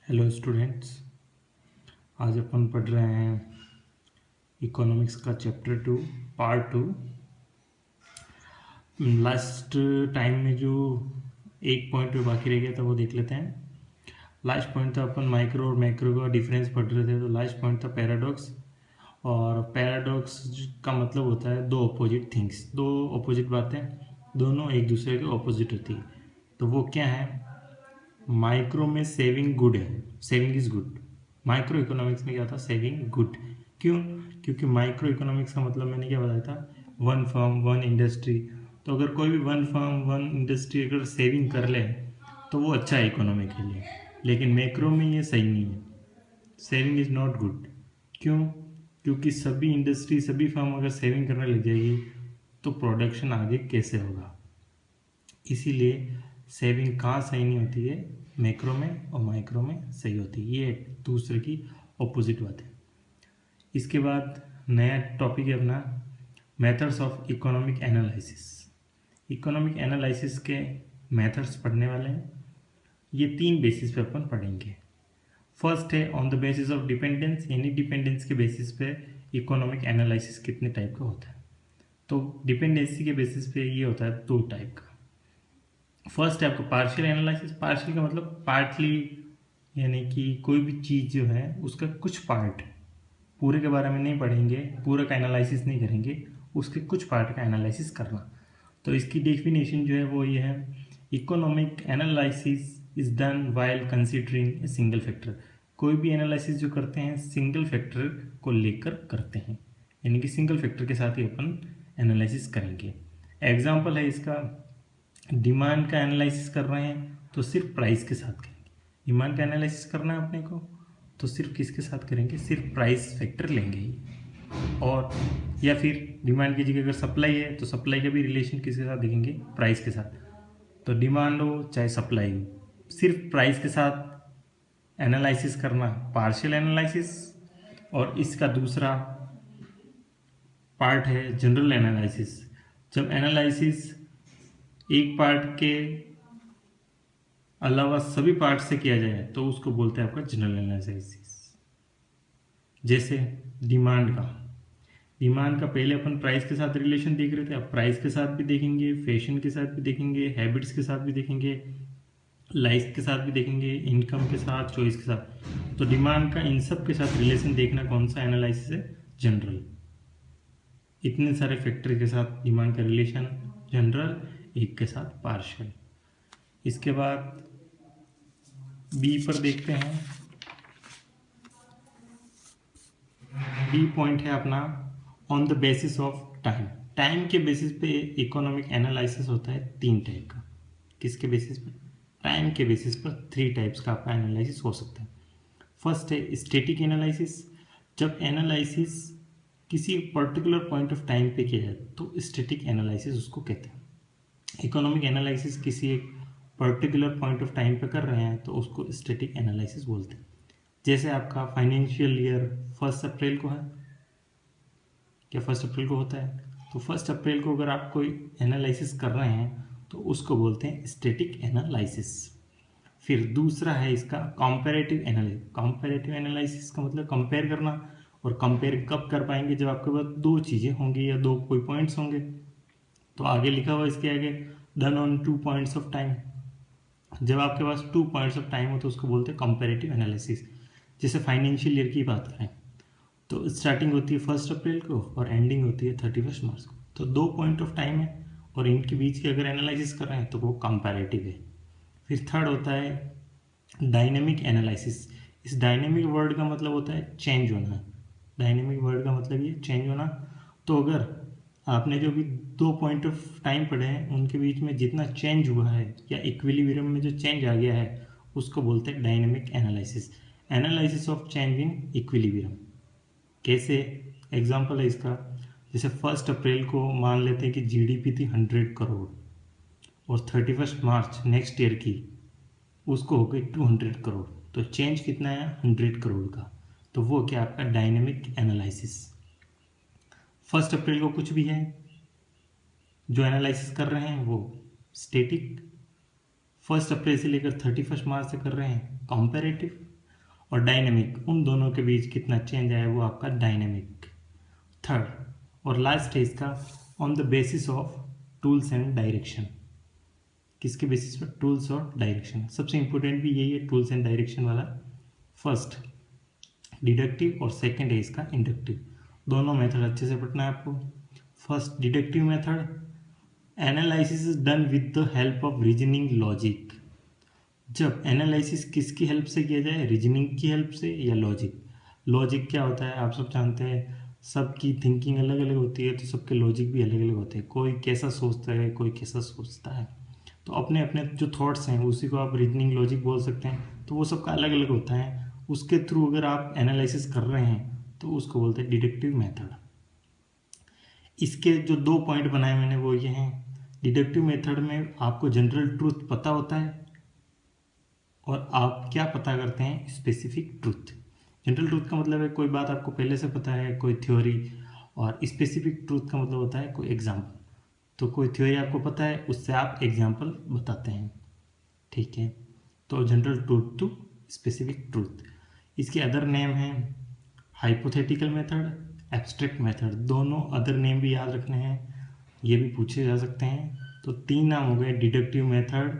Hello students, आज अपन पढ़ रहे हैं इकोनॉमिक्स का चैप्टर 2 पार्ट 2। लास्ट टाइम में जो एक पॉइंट पे बाकी रह गया था वो देख लेते हैं। लास्ट पॉइंट था अपन माइक्रो और मैक्रो का डिफरेंस पढ़ रहे थे। तो लास्ट पॉइंट था पैराडॉक्स, और पैराडॉक्स का मतलब होता है दो अपोजिट थिंग्स, दो अपोजिट बातें दोनों एक दूसरे के अपोजिट होती है। तो वो क्या है? माइक्रो में सेविंग गुड है, saving is good. Micro economics में क्या था? Saving good. क्यों? क्योंकि माइक्रो इकोनॉमिक्स का मतलब मैंने क्या बताया था? One firm one industry. तो अगर कोई भी वन फर्म वन इंडस्ट्री अगर सेविंग कर ले तो वो अच्छा है इकोनॉमी के लिए। लेकिन मैक्रो में ये सही नहीं है, सेविंग इज नॉट गुड। क्यों? क्योंकि सभी इंडस्ट्री सभी फर्म अगर सेविंग करने लग जाएगी तो प्रोडक्शन आगे कैसे होगा? इसीलिए सेविंग कहाँ सही नहीं होती है? मैक्रो में और माइक्रो में सही होती है। ये दूसरे की ऑपोजिट बात है। इसके बाद नया टॉपिक है अपना methods of economic analysis. Economic analysis के मेथड्स पढ़ने वाले हैं। ये तीन बेसिस पे अपन पढ़ेंगे। फर्स्ट है on the basis of dependence, यानी डिपेंडेंस के बेसिस पे इकोनॉमिक एनालिसिस कितने टाइप का होता है। तो डिपेंडेंसी के बेसिस पे ये होता है दो टाइप का। फर्स्ट है आपका पार्शियल एनालिसिस। पार्शियल का मतलब पार्टली, यानी कि कोई भी चीज़ जो है उसका कुछ पार्ट, पूरे के बारे में नहीं पढ़ेंगे, पूरा का एनालिसिस नहीं करेंगे, उसके कुछ पार्ट का एनालिसिस करना। तो इसकी डेफिनेशन जो है वो ये है, economic analysis is done while considering a single factor. कोई भी एनालिसिस जो करते हैं सिंगल फैक्टर को लेकर करते हैं, यानी कि सिंगल फैक्टर के साथ ही अपन एनालिसिस करेंगे। एग्जाम्पल है इसका, डिमांड का एनालिसिस कर रहे हैं तो सिर्फ प्राइस के साथ करेंगे। डिमांड का एनालिसिस करना है अपने को तो सिर्फ किसके साथ करेंगे? सिर्फ प्राइस फैक्टर लेंगे ही। और या फिर डिमांड की जगह अगर सप्लाई है तो सप्लाई का भी रिलेशन किसके साथ देखेंगे? प्राइस के साथ। तो डिमांड हो चाहे सप्लाई हो, सिर्फ प्राइस के साथ एनालिसिस करना पार्शियल एनालिसिस। और इसका दूसरा पार्ट है जनरल एनालिसिस। जब एनालिसिस एक पार्ट के अलावा सभी पार्ट से किया जाए तो उसको बोलते हैं आपका जनरल एनालिसिस। जैसे डिमांड का पहले अपन प्राइस के साथ रिलेशन देख रहे थे, अब प्राइस के साथ भी देखेंगे, फैशन के साथ भी देखेंगे, हैबिट्स के साथ भी देखेंगे, लाइफ के साथ भी देखेंगे, इनकम के साथ, चॉइस के साथ। तो डिमांड का इन सब के साथ रिलेशन देखना कौन सा एनालिसिस है? जनरल। इतने सारे फैक्टर के साथ डिमांड का रिलेशन जनरल, एक के साथ पार्शियल। इसके बाद बी पर देखते हैं। बी पॉइंट है अपना on the basis of time. Time के बेसिस पे इकोनॉमिक एनालिसिस होता है तीन टाइप का। किसके बेसिस पे? टाइम के बेसिस पर थ्री टाइप्स का आपका एनालिसिस हो सकता है। फर्स्ट है स्टैटिक एनालिसिस। जब एनालिसिस किसी पर्टिकुलर पॉइंट ऑफ टाइम पे किया जाए तो स्टैटिक एनालिसिस उसको कहते हैं। इकोनॉमिक एनालिसिस किसी एक पर्टिकुलर पॉइंट ऑफ टाइम पे कर रहे हैं तो उसको स्टैटिक एनालिसिस बोलते हैं। जैसे आपका फाइनेंशियल ईयर 1 अप्रैल को है, क्या 1 अप्रैल को होता है? तो 1 अप्रैल को अगर आप कोई एनालिसिस कर रहे हैं तो उसको बोलते हैं स्टैटिक एनालिसिस। फिर दूसरा है इसका कंपैरेटिव एनालिसिस। कंपैरेटिव एनालिसिस का मतलब कंपेयर करना। और कंपेयर कब कर पाएंगे? जब आपके पास दो चीज़ें होंगी या दो कोई पॉइंट्स होंगे। तो आगे लिखा हुआ इसके आगे done on 2 points of time. जब आपके पास 2 पॉइंट्स ऑफ टाइम हो तो उसको बोलते हैं कंपैरेटिव एनालिसिस। जैसे फाइनेंशियल ईयर की बात करें तो स्टार्टिंग होती है 1 अप्रैल को और एंडिंग होती है 31 मार्च को। तो 2 पॉइंट ऑफ टाइम है और इनके बीच के अगर एनालिसिस कर रहे हैं तो वो कंपैरेटिव है। फिर थर्ड होता है डायनेमिक एनालिसिस। इस डायनेमिक वर्ड का मतलब होता है चेंज होना। डायनेमिक वर्ड का मतलब ये चेंज होना। तो अगर आपने जो भी 2 पॉइंट ऑफ टाइम पढ़े हैं उनके बीच में जितना चेंज हुआ है या इक्विलिब्रियम में जो चेंज आ गया है उसको बोलते हैं dynamic analysis. Analysis of change in equilibrium. कैसे? एग्जाम्पल है इसका, जैसे 1 अप्रैल को मान लेते हैं कि जीडीपी थी 100 करोड़ और 31 मार्च नेक्स्ट ईयर की उसको हो गई 200 करोड़। तो चेंज कितना है? 100 करोड़ का। तो वो क्या आपका डायनेमिक एनालिसिस। 1 अप्रैल को कुछ भी है, जो एनालिसिस कर रहे हैं वो स्टैटिक। 1 अप्रैल से लेकर 31 मार्च से कर रहे हैं कंपैरेटिव। और डायनेमिक, उन दोनों के बीच कितना चेंज आया वो आपका डायनेमिक। थर्ड और लास्ट है इसका on the basis of tools and direction. किसके बेसिस पर? टूल्स और डायरेक्शन। सबसे इंपॉर्टेंट भी यही है टूल्स एंड डायरेक्शन वाला। फर्स्ट डिडक्टिव और सेकंड है इसका इंडक्टिव। दोनों मेथड अच्छे से पढ़ना है आपको। First deductive method, analysis is done with the help of reasoning logic. जब एनालिसिस किसकी हेल्प से किया जाए? रीजनिंग की हेल्प से या लॉजिक। लॉजिक क्या होता है आप सब जानते हैं, सबकी थिंकिंग अलग अलग होती है तो सबके लॉजिक भी अलग अलग होते हैं। कोई कैसा सोचता है, कोई कैसा सोचता है, तो अपने अपने जो थॉट्स हैं उसी को आप रीजनिंग लॉजिक बोल सकते हैं। तो वो सबका अलग अलग होता है, उसके थ्रू अगर आप एनालिसिस कर रहे हैं तो उसको बोलते हैं डिडक्टिव मेथड। इसके जो 2 पॉइंट बनाए मैंने वो ये हैं, डिडक्टिव मेथड में आपको जनरल ट्रूथ पता होता है और आप क्या पता करते हैं? Specific truth. जनरल ट्रूथ का मतलब है कोई बात आपको पहले से पता है, कोई थ्योरी। और स्पेसिफिक ट्रूथ का मतलब होता है कोई एग्जाम्पल। तो कोई थ्योरी आपको पता है, उससे आप एग्जाम्पल बताते हैं, ठीक है। तो general truth to specific truth. इसके अदर नेम हैं हाइपोथेटिकल मेथड, एब्स्ट्रैक्ट मेथड। दोनों अदर नेम भी याद रखने हैं, ये भी पूछे जा सकते हैं। तो 3 नाम हो गए, deductive method,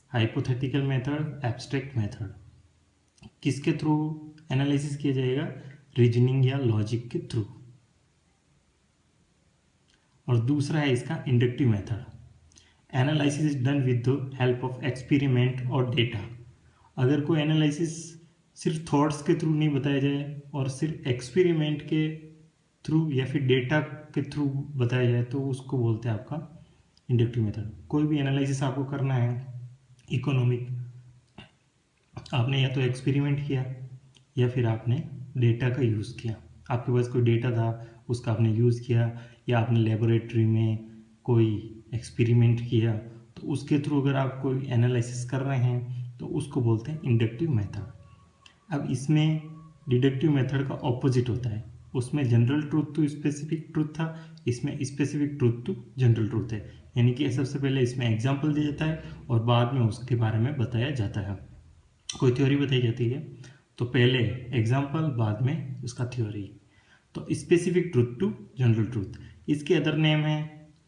hypothetical method, abstract method. किसके थ्रू एनालिसिस किया जाएगा? रीजनिंग या लॉजिक के थ्रू। और दूसरा है इसका inductive method, analysis is done with the help of experiment और डेटा। अगर कोई एनालिसिस सिर्फ थॉट्स के थ्रू नहीं बताया जाए और सिर्फ एक्सपेरिमेंट के थ्रू या फिर डेटा के थ्रू बताया जाए तो उसको बोलते हैं आपका इंडक्टिव मेथड। कोई भी एनालिसिस आपको करना है इकोनॉमिक, आपने या तो एक्सपेरिमेंट किया या फिर आपने डेटा का यूज़ किया। आपके पास कोई डेटा था, उसका आपने यूज़ किया, या आपने लेबोरेटरी में कोई एक्सपेरिमेंट किया, तो उसके थ्रू अगर आप कोई एनालिसिस कर रहे हैं तो उसको बोलते हैं इंडक्टिव मेथड। अब इसमें डिडक्टिव मेथड का ऑपोजिट होता है, उसमें general truth to specific truth था, इसमें specific truth to general truth है। यानी कि सबसे पहले इसमें एग्जाम्पल दिया जाता है और बाद में उसके बारे में बताया जाता है। कोई थ्योरी बताई जाती है तो पहले एग्जाम्पल, बाद में उसका थ्योरी। तो specific truth to general truth. इसके अदर नेम है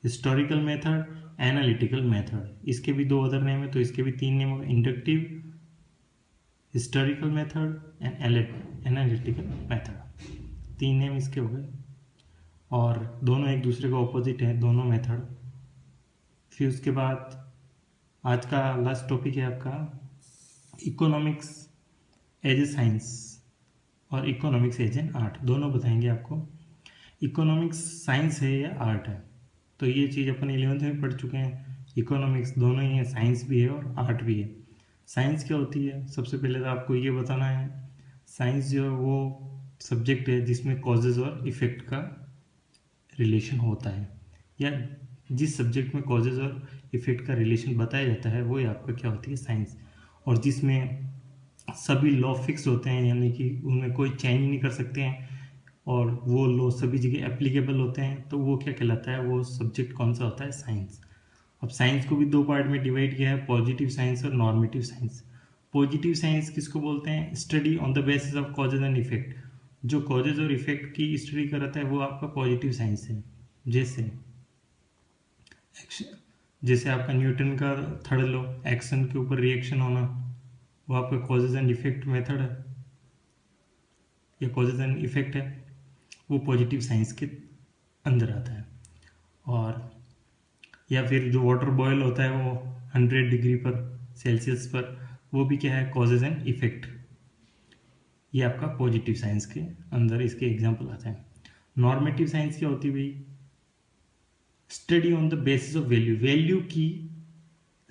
हिस्टोरिकल मेथड, एनालिटिकल मेथड। इसके भी 2 अदर नेम है, तो इसके भी 3 नेम हो गए, inductive, historical method and analytical method. 3 name इसके हो गए और दोनों एक दूसरे के ऑपोजिट है दोनों मेथड। फिर उसके बाद आज का लास्ट टॉपिक है आपका इकोनॉमिक्स एज ए साइंस और इकोनॉमिक्स एज एन आर्ट। दोनों बताएंगे आपको इकोनॉमिक्स साइंस है या आर्ट है। तो ये चीज़ अपन 11th में पढ़ चुके हैं, इकोनॉमिक्स दोनों ही है, साइंस भी है और आर्ट भी है। साइंस क्या होती है? सबसे पहले तो आपको ये बताना है, साइंस जो है वो सब्जेक्ट है जिसमें कॉजेज और इफेक्ट का रिलेशन होता है, या जिस सब्जेक्ट में कॉजेज और इफेक्ट का रिलेशन बताया जाता है वो आपका क्या होती है? साइंस। और जिसमें सभी लॉ फिक्स होते हैं, यानी कि उनमें कोई चेंज नहीं कर सकते हैं और वो लॉ सभी जगह एप्लीकेबल होते हैं, तो वो क्या कहलाता है? वो सब्जेक्ट कौन सा होता है? साइंस। अब साइंस को भी 2 पार्ट में डिवाइड किया है, पॉजिटिव साइंस और नॉर्मेटिव साइंस। पॉजिटिव साइंस किसको बोलते हैं? Study on the basis of causes and effect. जो कॉजेज और इफेक्ट की स्टडी कराता है वो आपका पॉजिटिव साइंस है। जैसे जैसे आपका न्यूटन का थर्ड लॉ, एक्शन के ऊपर रिएक्शन होना, वो आपका कॉजेज एंड इफेक्ट मेथड है या कॉजेज एंड इफेक्ट है, वो पॉजिटिव साइंस के अंदर आता है। और या फिर जो वाटर बॉयल होता है वो 100 डिग्री पर सेल्सियस पर, वो भी क्या है? Causes and effect. ये आपका पॉजिटिव साइंस के अंदर इसके एग्जाम्पल आते हैं। नॉर्मेटिव साइंस क्या होती है भाई? Study on the basis of value. Value की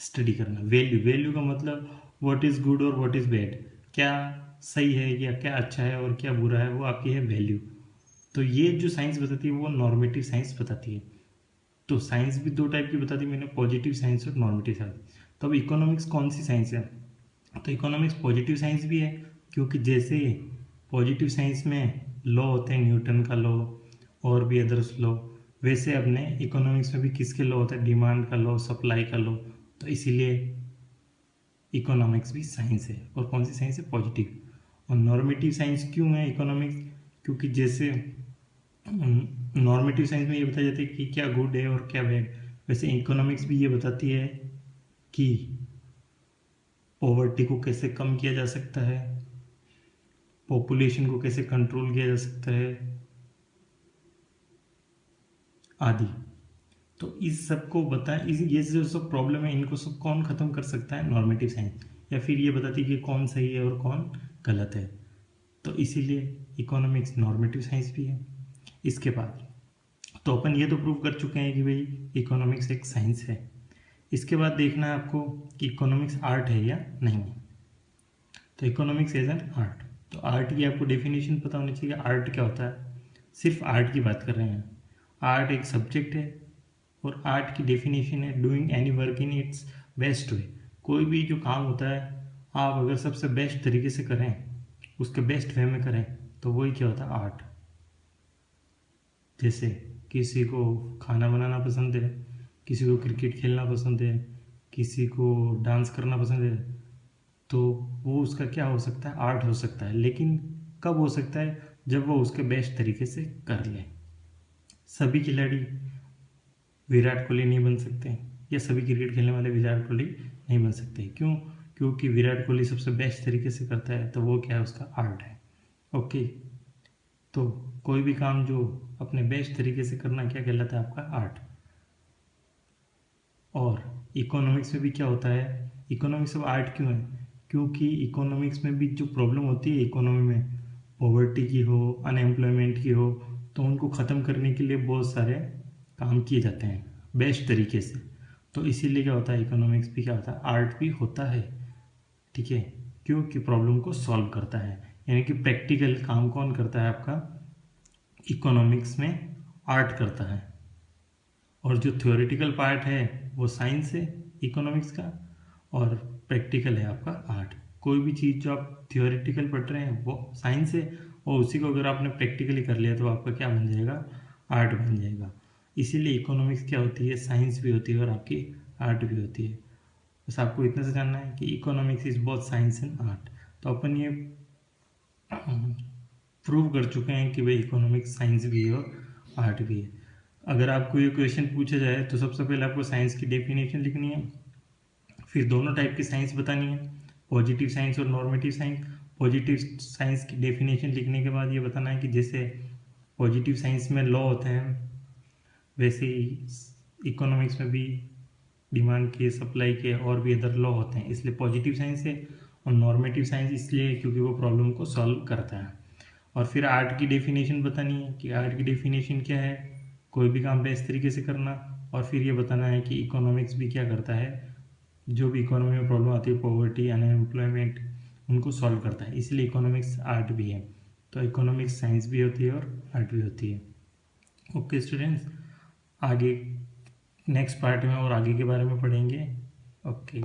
स्टडी करना। वैल्यू का मतलब व्हाट इज गुड और व्हाट इज बैड, क्या सही है या क्या अच्छा है और क्या बुरा है, वो आपकी है वैल्यू। तो ये जो साइंस बताती है वो नॉर्मेटिव साइंस बताती है। तो साइंस भी 2 टाइप की बताती है मैंने, पॉजिटिव साइंस और नॉर्मेटिव साइंस। तो अब इकोनॉमिक्स कौन सी साइंस है? तो इकोनॉमिक्स पॉजिटिव साइंस भी है, क्योंकि जैसे पॉजिटिव साइंस में लॉ होते हैं, न्यूटन का लॉ और भी अदर्स लॉ, वैसे अपने इकोनॉमिक्स में भी किसके लॉ होता है? डिमांड का लॉ, सप्लाई का लॉ। तो इसीलिए इकोनॉमिक्स भी साइंस है। और कौन सी साइंस है? पॉजिटिव। और नॉर्मेटिव साइंस क्यों है इकोनॉमिक्स, क्योंकि जैसे नॉर्मेटिव साइंस में ये बताया जाता है कि क्या गुड है और क्या बैड, वैसे इकोनॉमिक्स भी ये बताती है कि पॉवर्टी को कैसे कम किया जा सकता है, पॉपुलेशन को कैसे कंट्रोल किया जा सकता है आदि। तो इस सब को ये जो सब प्रॉब्लम है इनको सब कौन खत्म कर सकता है, नॉर्मेटिव साइंस, या फिर ये बताती है कि कौन सही है और कौन गलत है। तो इसीलिए इकोनॉमिक्स नॉर्मेटिव साइंस भी है। इसके बाद तो अपन ये तो प्रूव कर चुके हैं कि भाई इकोनॉमिक्स एक साइंस है। इसके बाद देखना है आपको कि इकोनॉमिक्स आर्ट है या नहीं है। तो इकोनॉमिक्स एज एन आर्ट, तो आर्ट की आपको डेफिनेशन पता होनी चाहिए। आर्ट क्या होता है, सिर्फ आर्ट की बात कर रहे हैं। आर्ट एक सब्जेक्ट है और आर्ट की डेफिनेशन है doing any work in its best way. कोई भी जो काम होता है आप अगर सबसे बेस्ट तरीके से करें, उसके बेस्ट वे में करें, तो वही क्या होता है, आर्ट। जैसे किसी को खाना बनाना पसंद है, किसी को क्रिकेट खेलना पसंद है, किसी को डांस करना पसंद है, तो वो उसका क्या हो सकता है, आर्ट हो सकता है। लेकिन कब हो सकता है, जब वो उसके बेस्ट तरीके से कर ले। सभी खिलाड़ी विराट कोहली नहीं बन सकते, या सभी क्रिकेट खेलने वाले विराट कोहली नहीं बन सकते। क्यों? क्योंकि विराट कोहली सबसे बेस्ट तरीके से करता है, तो वो क्या है, उसका आर्ट है। ओके, तो कोई भी काम जो अपने बेस्ट तरीके से करना क्या कहलाता है, आपका आर्ट। और इकोनॉमिक्स में भी क्या होता है, इकोनॉमिक्स ऑफ आर्ट क्यों है, क्योंकि इकोनॉमिक्स में भी जो प्रॉब्लम होती है इकोनॉमी में, पॉवर्टी की हो, अनएम्प्लॉयमेंट की हो, तो उनको ख़त्म करने के लिए बहुत सारे काम किए जाते हैं बेस्ट तरीके से। तो इसीलिए क्या होता है, इकोनॉमिक्स भी क्या होता है, आर्ट भी होता है। ठीक है, क्योंकि प्रॉब्लम को सॉल्व करता है, यानी कि प्रैक्टिकल काम कौन करता है, आपका इकोनॉमिक्स में आर्ट करता है। और जो थ्योरेटिकल पार्ट है वो साइंस है इकोनॉमिक्स का, और प्रैक्टिकल है आपका आर्ट। कोई भी चीज़ जो आप थ्योरेटिकल पढ़ रहे हैं वो साइंस है, और उसी को अगर आपने प्रैक्टिकली कर लिया तो आपका क्या बन जाएगा, आर्ट बन जाएगा। इसीलिए इकोनॉमिक्स क्या होती है, साइंस भी होती है और आपकी आर्ट भी होती है। बस आपको इतना से जानना है कि economics is both science and art. तो अपन ये प्रूव कर चुके हैं कि भाई इकोनॉमिक्स साइंस भी है और आर्ट भी है। अगर आपको ये क्वेश्चन पूछा जाए तो सबसे पहले आपको साइंस की डेफिनेशन लिखनी है, फिर दोनों टाइप की साइंस बतानी है, पॉजिटिव साइंस और नॉर्मेटिव साइंस। पॉजिटिव साइंस की डेफिनेशन लिखने के बाद ये बताना है कि जैसे पॉजिटिव साइंस में लॉ होते हैं, वैसे ही इकोनॉमिक्स में भी डिमांड के, सप्लाई के और भी अदर लॉ होते हैं, इसलिए पॉजिटिव साइंस है। और नॉर्मेटिव साइंस इसलिए क्योंकि वो प्रॉब्लम को सॉल्व करता है। और फिर आर्ट की डेफिनेशन बतानी है कि आर्ट की डेफिनेशन क्या है, कोई भी काम बेस्ट तरीके से करना। और फिर ये बताना है कि इकोनॉमिक्स भी क्या करता है, जो भी इकोनॉमी में प्रॉब्लम आती है, पॉवर्टी, अनएम्प्लॉयमेंट, उनको सॉल्व करता है। इसलिए इकोनॉमिक्स आर्ट भी है। तो इकोनॉमिक्स साइंस भी होती है और आर्ट भी होती है। ओके स्टूडेंट्स, आगे नेक्स्ट पार्ट में और आगे के बारे में पढ़ेंगे। ओके।